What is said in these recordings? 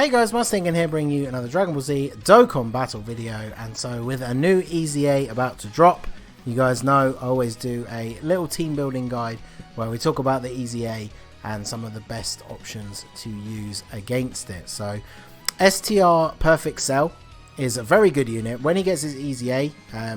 Hey guys, Ningen here bringing you another Dragon Ball Z Dokkan battle video, and so with a new EZA about to drop, you guys know I always do a little team building guide where we talk about the EZA and some of the best options to use against it. So STR Perfect Cell is a very good unit. When he gets his EZA,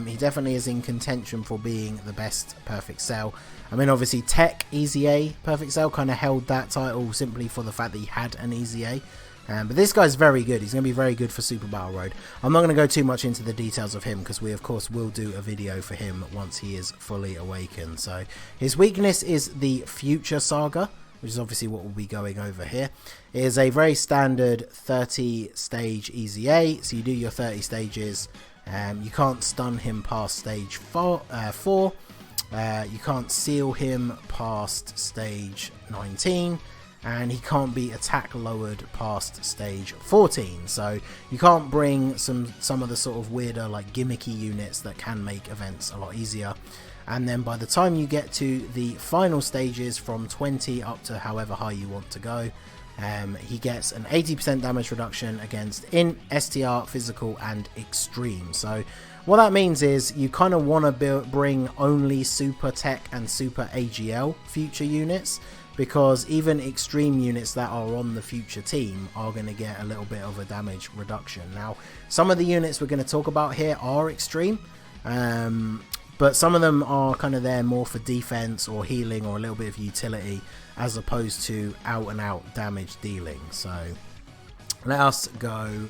he definitely is in contention for being the best Perfect Cell. I mean, obviously Tech EZA Perfect Cell kind of held that title simply for the fact that he had an EZA. But this guy's very good. He's going to be very good for Super Battle Road. I'm not going to go too much into the details of him because we of course will do a video for him once he is fully awakened. So his weakness is the Future Saga, which is obviously what we'll be going over here. It is a very standard 30 stage EZA, so you do your 30 stages. You can't stun him past stage 4. You can't seal him past stage 19. And he can't be attack lowered past stage 14, so you can't bring some of the sort of weirder, like gimmicky units that can make events a lot easier. And then by the time you get to the final stages from 20 up to however high you want to go, he gets an 80% damage reduction against STR, Physical and Extreme. So what that means is you kind of want to bring only Super Tech and Super AGL future units, because even extreme units that are on the future team are going to get a little bit of a damage reduction. Now, some of the units we're going to talk about here are extreme, but some of them are kind of there more for defense or healing or a little bit of utility as opposed to out and out damage dealing. So let us go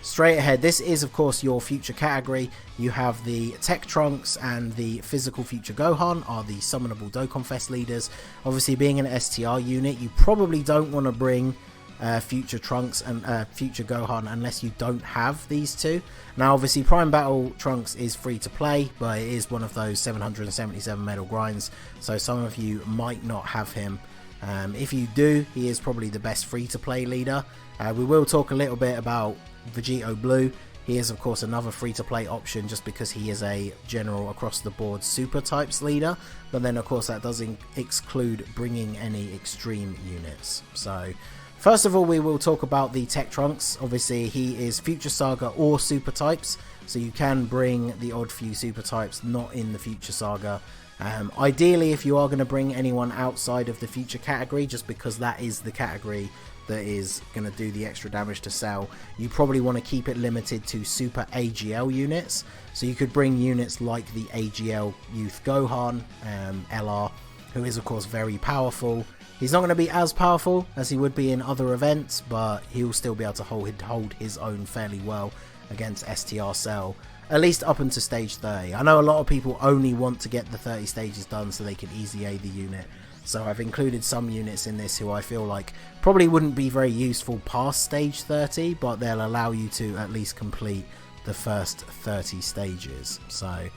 straight ahead. This is of course your future category. You have the Tech Trunks and the Physical Future Gohan are the summonable Dokkan Fest leaders. Obviously, being an STR unit, you probably don't want to bring Future Trunks and Future Gohan unless you don't have these two. Now obviously Prime Battle Trunks is free to play, but it is one of those 777 medal grinds, so some of you might not have him. If you do, he is probably the best free to play leader. We will talk a little bit about Vegeta Blue. He is of course another free to play option just because he is a general across the board super types leader, but then of course that doesn't exclude bringing any extreme units. So first of all, we will talk about the Tech Trunks. Obviously he is Future Saga or super types, so you can bring the odd few super types not in the Future Saga. Ideally, if you are going to bring anyone outside of the future category, just because that is the category that is going to do the extra damage to Cell, you probably want to keep it limited to Super AGL units. So you could bring units like the AGL Youth Gohan, LR, who is of course very powerful. He's not going to be as powerful as he would be in other events, but he'll still be able to hold his own fairly well against STR Cell, at least up until stage 30. I know a lot of people only want to get the 30 stages done so they can EZA the unit. So I've included some units in this who I feel like probably wouldn't be very useful past stage 30, but they'll allow you to at least complete the first 30 stages. So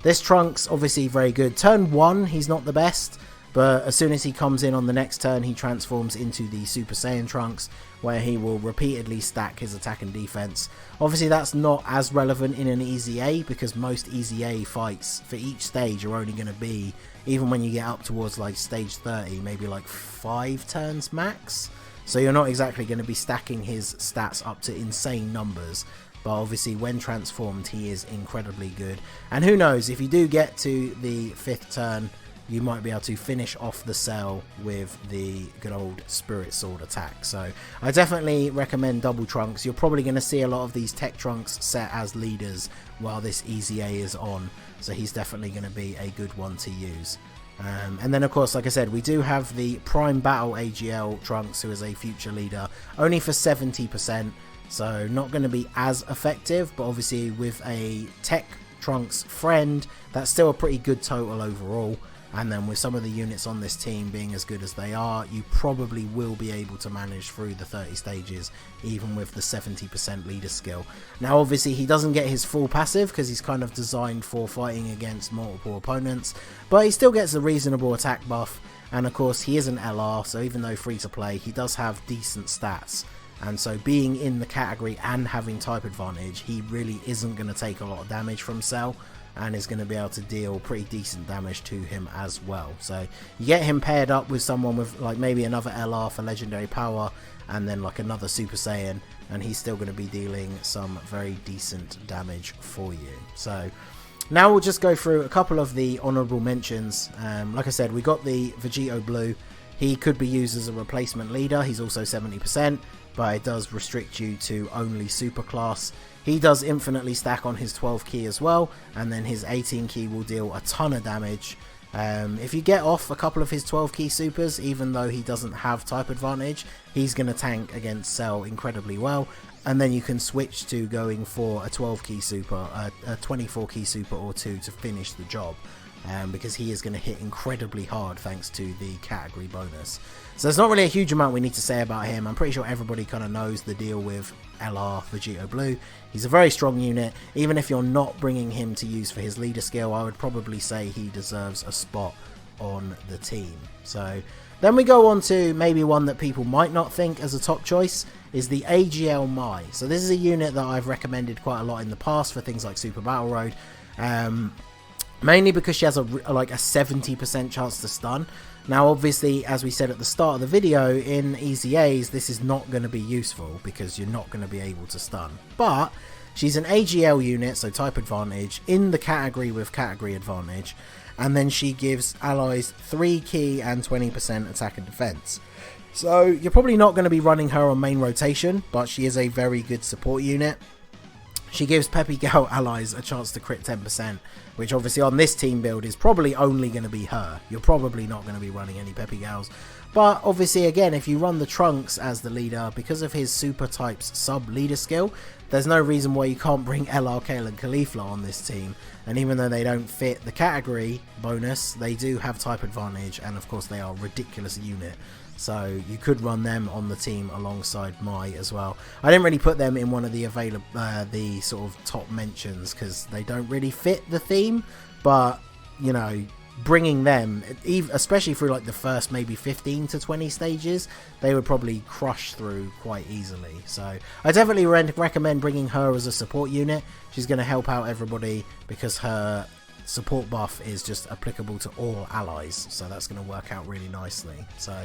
this Trunks obviously very good. Turn 1 he's not the best, but as soon as he comes in on the next turn, he transforms into the Super Saiyan Trunks, where he will repeatedly stack his attack and defense. Obviously that's not as relevant in an EZA, because most EZA fights for each stage are only going to be, even when you get up towards like stage 30, maybe like 5 turns max. So you're not exactly going to be stacking his stats up to insane numbers. But obviously when transformed, he is incredibly good. And who knows, if you do get to the 5th turn, you might be able to finish off the cell with the good old Spirit Sword attack. So I definitely recommend double Trunks. You're probably going to see a lot of these Tech Trunks set as leaders while this EZA is on, so he's definitely going to be a good one to use. And then of course, like I said, we do have the Prime Battle AGL Trunks, who is a future leader, only for 70%, so not going to be as effective, but obviously with a Tech Trunks friend, that's still a pretty good total overall. And then with some of the units on this team being as good as they are, you probably will be able to manage through the 30 stages, even with the 70% leader skill. Now obviously he doesn't get his full passive because he's kind of designed for fighting against multiple opponents, but he still gets a reasonable attack buff. And of course he is an LR, so even though free to play, he does have decent stats. And so being in the category and having type advantage, he really isn't going to take a lot of damage from Cell. and is going to be able to deal pretty decent damage to him as well. So you get him paired up with someone with like maybe another LR for legendary power, and then like another Super Saiyan, and he's still going to be dealing some very decent damage for you. So now we'll just go through a couple of the honourable mentions. Like I said, we got the Vegeta Blue. He could be used as a replacement leader. He's also 70%, but it does restrict you to only super class. He does infinitely stack on his 12 key as well, and then his 18 key will deal a ton of damage. If you get off a couple of his 12 key supers, even though he doesn't have type advantage, he's going to tank against Cell incredibly well, and then you can switch to going for a 12 key super, a 24 key super or two to finish the job, because he is going to hit incredibly hard thanks to the category bonus. So there's not really a huge amount we need to say about him. I'm pretty sure everybody kind of knows the deal with LR Vegeta Blue. He's a very strong unit. Even if you're not bringing him to use for his leader skill, I would probably say he deserves a spot on the team. So then we go on to maybe one that people might not think as a top choice, is the AGL Mai. So this is a unit that I've recommended quite a lot in the past for things like Super Battle Road, mainly because she has like a 70% chance to stun. Now obviously, as we said at the start of the video, in EZAs this is not going to be useful because you're not going to be able to stun, but she's an AGL unit, so type advantage, in the category with category advantage, and then she gives allies 3 key and 20% attack and defense. So you're probably not going to be running her on main rotation, but she is a very good support unit. She gives Peppy Gal allies a chance to crit 10%, which obviously on this team build is probably only going to be her. You're probably not going to be running any Peppy Gals. But obviously, again, if you run the Trunks as the leader, because of his super type's sub leader skill, there's no reason why you can't bring LR, Kale and Caulifla on this team. And even though they don't fit the category bonus, they do have type advantage, and of course they are a ridiculous unit. So you could run them on the team alongside Mai as well. I didn't really put them in one of the the sort of top mentions because they don't really fit the theme, but you know, bringing them, especially through like the first maybe 15 to 20 stages, they would probably crush through quite easily. So I definitely recommend bringing her as a support unit. She's going to help out everybody because her support buff is just applicable to all allies, so that's going to work out really nicely. So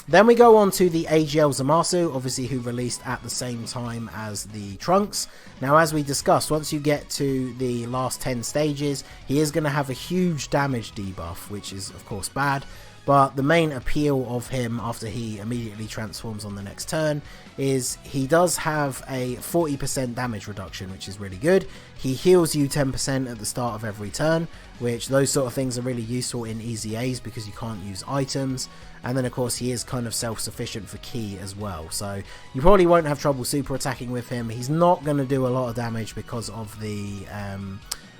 then we go on to the AGL Zamasu, obviously who released at the same time as the Trunks. Now, as we discussed, once you get to the last 10 stages, he is going to have a huge damage debuff, which is of course bad. But the main appeal of him after he immediately transforms on the next turn is he does have a 40% damage reduction, which is really good. He heals you 10% at the start of every turn, which those sort of things are really useful in EZAs because you can't use items. And then of course he is kind of self-sufficient for ki as well, so you probably won't have trouble super attacking with him. He's not going to do a lot of damage because of the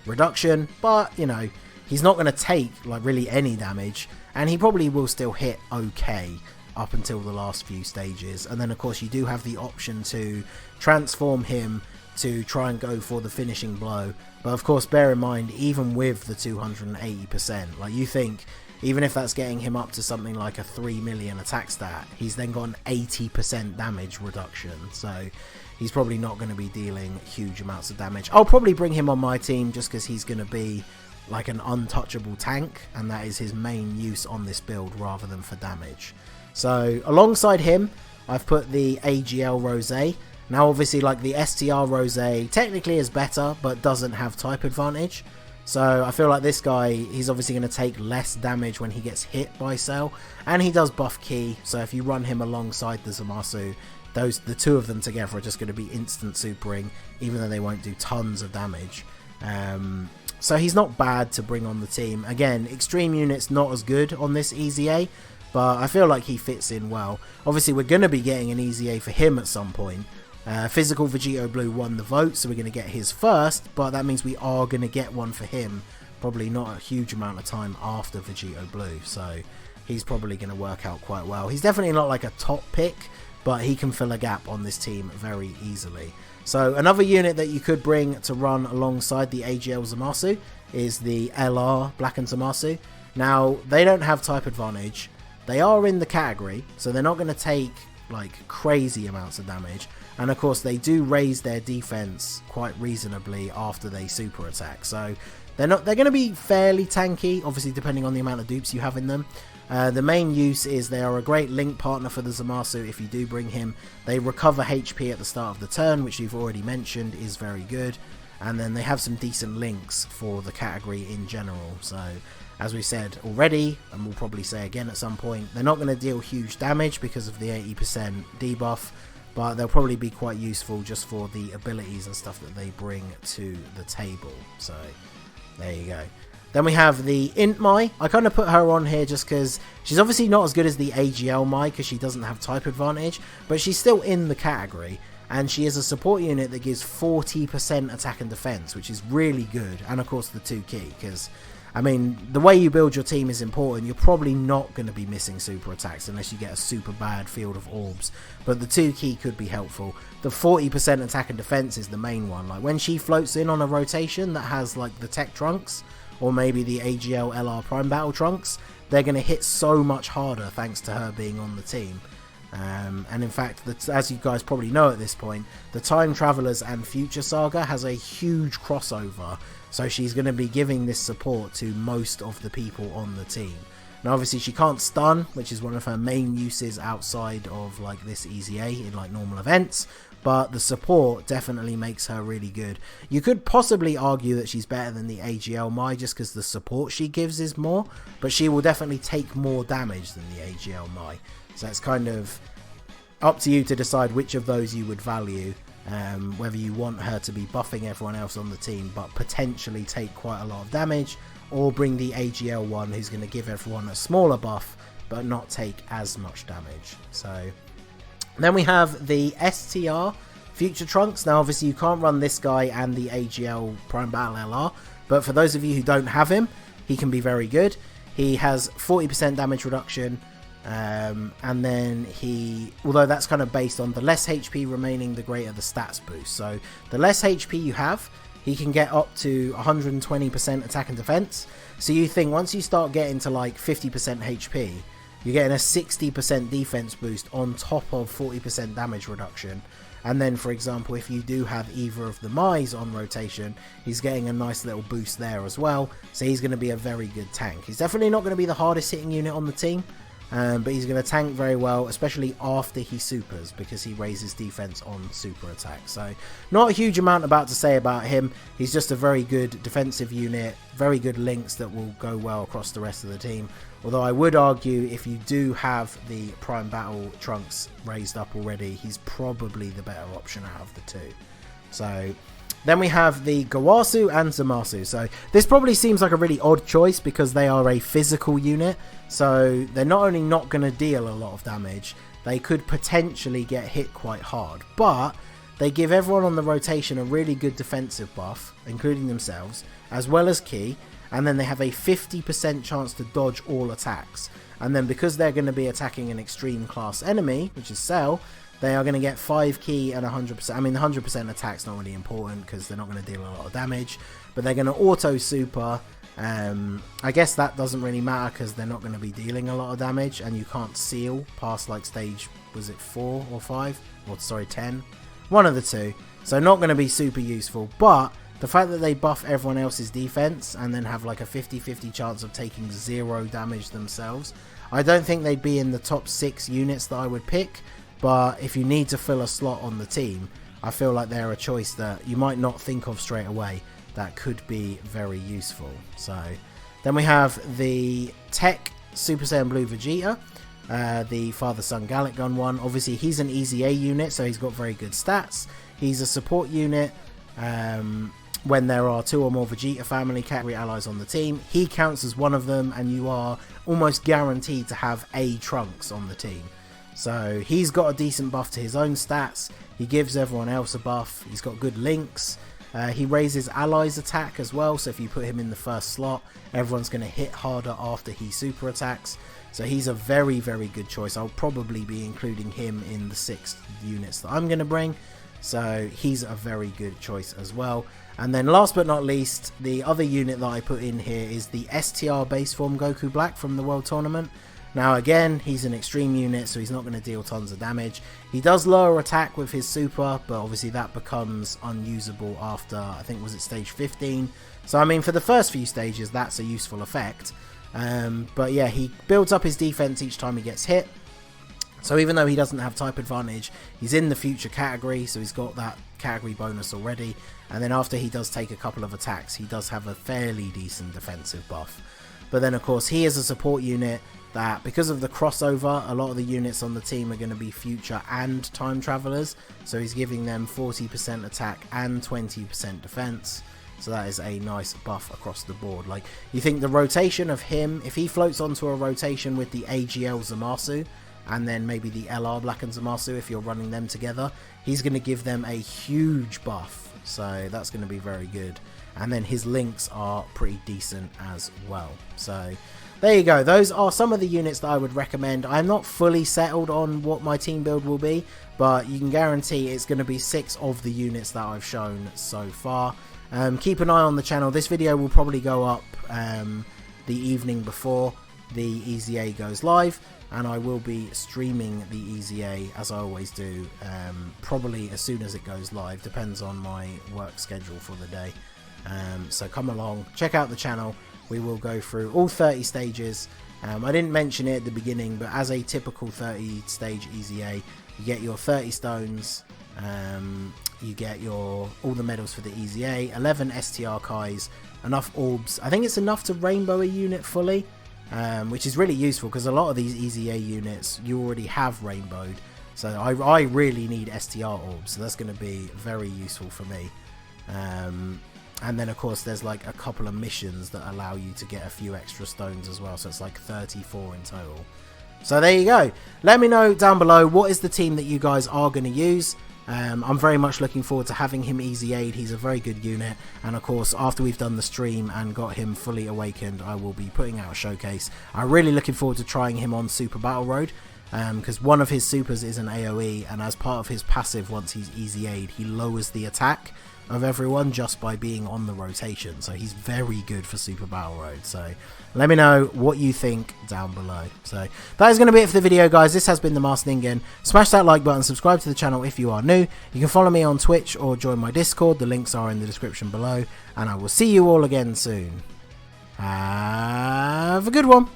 reduction, but you know, he's not going to take like really any damage, and he probably will still hit okay up until the last few stages. And then of course you do have the option to transform him to try and go for the finishing blow, but of course bear in mind, even with the 280%, like you think even if that's getting him up to something like a 3 million attack stat, he's then got an 80% damage reduction, so he's probably not going to be dealing huge amounts of damage. I'll probably bring him on my team just because he's going to be like an untouchable tank, and that is his main use on this build rather than for damage. So alongside him, I've put the AGL Rosé. Now obviously, like, the STR Rosé technically is better but doesn't have type advantage, so I feel like this guy, he's obviously going to take less damage when he gets hit by Cell, and he does buff ki, so if you run him alongside the Zamasu, the two of them together are just going to be instant supering, even though they won't do tons of damage. So he's not bad to bring on the team. Again, extreme units not as good on this EZA, but I feel like he fits in well. Obviously we're going to be getting an EZA for him at some point. Physical Vegeta Blue won the vote, so we're going to get his first, but that means we are going to get one for him probably not a huge amount of time after Vegeta Blue, so he's probably going to work out quite well. He's definitely not like a top pick, but he can fill a gap on this team very easily. So another unit that you could bring to run alongside the AGL Zamasu is the LR Black and Zamasu. Now, they don't have type advantage. They are in the category, so they're not going to take like crazy amounts of damage. And of course, they do raise their defense quite reasonably after they super attack. So They're going to be fairly tanky, obviously depending on the amount of dupes you have in them. The main use is they are a great link partner for the Zamasu if you do bring him. They recover HP at the start of the turn, which you've already mentioned is very good. And then they have some decent links for the category in general. So, as we said already, and we'll probably say again at some point, they're not going to deal huge damage because of the 80% debuff, but they'll probably be quite useful just for the abilities and stuff that they bring to the table. So, there you go. Then we have the Int Mai. I kind of put her on here just because she's obviously not as good as the AGL Mai because she doesn't have type advantage, but she's still in the category. And she is a support unit that gives 40% attack and defense, which is really good. And of course the 2 key, because I mean, the way you build your team is important. You're probably not going to be missing super attacks unless you get a super bad field of orbs. But the 2 key could be helpful. The 40% attack and defense is the main one. Like when she floats in on a rotation that has like the tech trunks, or maybe the AGL LR Prime Battle trunks, they're going to hit so much harder thanks to her being on the team. And in fact, as you guys probably know at this point, the Time Travelers and Future Saga has a huge crossover, so she's going to be giving this support to most of the people on the team. Now obviously she can't stun, which is one of her main uses outside of like this EZA in like normal events, but the support definitely makes her really good. You could possibly argue that she's better than the AGL Mai just because the support she gives is more, but she will definitely take more damage than the AGL Mai. So it's kind of up to you to decide which of those you would value, whether you want her to be buffing everyone else on the team but potentially take quite a lot of damage, or bring the AGL one who's going to give everyone a smaller buff but not take as much damage. So then we have the STR Future Trunks. Now obviously you can't run this guy and the AGL Prime Battle LR, but for those of you who don't have him, he can be very good. He has 40% damage reduction. And then although that's kind of based on the less HP remaining, the greater the stats boost. So the less HP you have, he can get up to 120% attack and defense. So you think once you start getting to like 50% HP, you're getting a 60% defense boost on top of 40% damage reduction. And then for example, if you do have either of the Mais on rotation, he's getting a nice little boost there as well. So he's going to be a very good tank. He's definitely not going to be the hardest hitting unit on the team. But he's going to tank very well, especially after he supers, because he raises defense on super attack. So not a huge amount about to say about him. He's just a very good defensive unit, very good links that will go well across the rest of the team. Although I would argue if you do have the Prime Battle trunks raised up already, he's probably the better option out of the two. So then we have the Gawasu and Zamasu. So this probably seems like a really odd choice because they are a physical unit. So they're not only not going to deal a lot of damage, they could potentially get hit quite hard. But they give everyone on the rotation a really good defensive buff, including themselves, as well as Ki. And then they have a 50% chance to dodge all attacks. And then because they're going to be attacking an extreme class enemy, which is Cell, they are going to get 5 Ki and 100%. I mean, 100% attack's not really important because they're not going to deal a lot of damage. But they're going to auto super. I guess that doesn't really matter because they're not going to be dealing a lot of damage. And you can't seal past like stage, was it 4 or 5? Or sorry, 10? One of the two. So not going to be super useful. But the fact that they buff everyone else's defense and then have like a 50-50 chance of taking 0 damage themselves. I don't think they'd be in the top 6 units that I would pick. But if you need to fill a slot on the team, I feel like they're a choice that you might not think of straight away that could be very useful. So then we have the Tech Super Saiyan Blue Vegeta, the Father Son Gallic Gun one. Obviously he's an EZA unit, so he's got very good stats. He's a support unit. When there are 2 or more Vegeta family category allies on the team, he counts as one of them, and you are almost guaranteed to have A Trunks on the team. So he's got a decent buff to his own stats. He gives everyone else a buff. He's got good links. He raises allies attack as well. So if you put him in the first slot, everyone's going to hit harder after he super attacks. So he's a very, very good choice. I'll probably be including him in the 6 units that I'm going to bring. So he's a very good choice as well. And then last but not least, the other unit that I put in here is the STR base form Goku Black from the World Tournament. Now again, he's an extreme unit, so he's not going to deal tons of damage. He does lower attack with his super, but obviously that becomes unusable after, I think, was it stage 15? So I mean, for the first few stages, that's a useful effect. But yeah, he builds up his defense each time he gets hit. So even though he doesn't have type advantage, he's in the future category, so he's got that category bonus already. And then after he does take a couple of attacks, he does have a fairly decent defensive buff. But then of course he is a support unit that, because of the crossover, a lot of the units on the team are going to be future and time travelers. So he's giving them 40% attack and 20% defense. So that is a nice buff across the board. Like, you think the rotation of him, if he floats onto a rotation with the AGL Zamasu, and then maybe the LR Black and Zamasu, if you're running them together, he's going to give them a huge buff. So that's going to be very good. And then his links are pretty decent as well. So there you go. Those are some of the units that I would recommend. I'm not fully settled on what my team build will be, but you can guarantee it's going to be 6 of the units that I've shown so far. Keep an eye on the channel. This video will probably go up the evening before the EZA goes live, and I will be streaming the EZA as I always do, probably as soon as it goes live. Depends on my work schedule for the day. So come along, check out the channel. We will go through all 30 stages. I didn't mention it at the beginning, but as a typical 30 stage EZA, you get your 30 stones, you get all the medals for the EZA, 11 STR Kais, enough orbs. I think it's enough to rainbow a unit fully, which is really useful because a lot of these EZA units you already have rainbowed. So I really need STR orbs, so that's going to be very useful for me. And then of course there's like a couple of missions that allow you to get a few extra stones as well, so it's like 34 in total. So there you go. Let me know down below, what is the team that you guys are going to use. I'm very much looking forward to having him EZA'd. He's a very good unit, and of course after we've done the stream and got him fully awakened, I will be putting out a showcase. I'm really looking forward to trying him on Super Battle Road, because one of his supers is an AoE, and as part of his passive, once he's EZA'd, he lowers the attack of everyone just by being on the rotation. So he's very good for Super Battle Road. So let me know what you think down below. So that is going to be it for the video, guys. This has been the Masked Ningen. Smash that like button, subscribe to the channel if you are new. You can follow me on Twitch or join my Discord. The links are in the description below, and I will see you all again soon. Have a good one.